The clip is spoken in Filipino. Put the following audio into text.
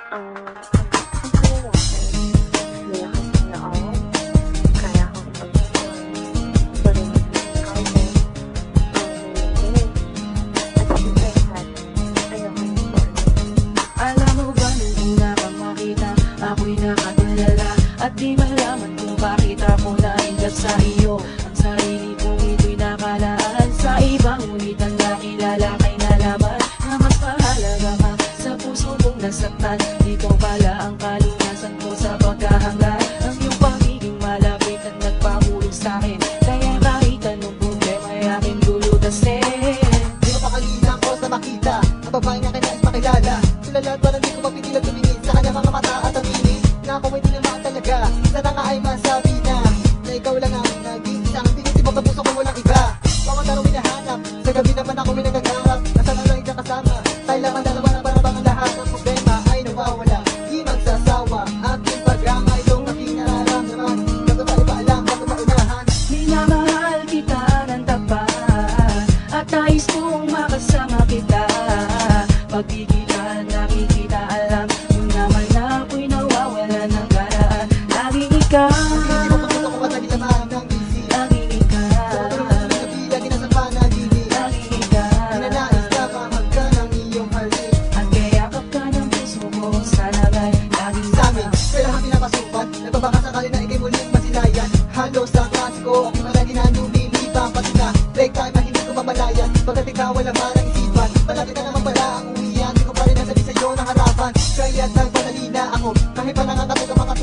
Ang lalaki, malakas ang loob, kaya kang pagtutunan, parumating ikaw mo, ang humihig, at higit sa lahat, ayoko yung Alam mo ba nung una kang makita, ako'y nakatulala at di malaman kung bakit ako nainggap sa iyo. Ang sarili kong ito'y nakalaan sa iba, ngunit ang nakilala kay nalaman na mas mahalaga ka sa puso mong nasaktan. Ikaw pala ang kalunasan ko sa paghahanggan. Ang iyong pagiging malapit at nagpahulog sa'kin, kaya kahit anong problema ay aking lulutasin. Di ba pakalina ko sa makita ang babae na kanyang pakilala. Sila lahat parang di ko mapigilan tumingin sa kanyang mga mata at aminin na ako ay di naman talaga. Sana nga ay masabi na ikaw lang ang nag-iisang tinitibok sa puso ko, walang iba. Bawat araw hinahanap, sa gabi naman ako may nagagarap. Nasaan lang ikaw kasama, tayo lang ang dalawa na para bang ang lahat ng problema ay nawawala. Di magsasawa, aking pag-ama itong aking nararamdaman. Bago tayo pa alam, bago maunahan. Minamahal kita ng tapat at nais kong makasama kita. Pag di kita nakikita, alam mo naman na ako'y nawawala ng karaan. Laging ikaw, Hindi mo pagkat ako madali naman ng busy. laging ikaw, Pero kung sinabi, lagi nasa panaginip. laging ikaw. Ninanais na pamag ka ng iyong halik At kayakap ka ng puso ko, sana ba'y laging sa amin. Kailangan pinapasukan, nagbabaka sakali na ikay muling masilayan. Halos sa klase ko, aking malagi na lumilipang. Pati na break time na hindi ko mamalayan. Pagkat ikaw wala marang isipan, malaki na naman pala ang uwian. Di ko pa rin nasabi sa'yo ng harapan, kaya't nagpadali na ako. Kahit pa nangangatog ang mga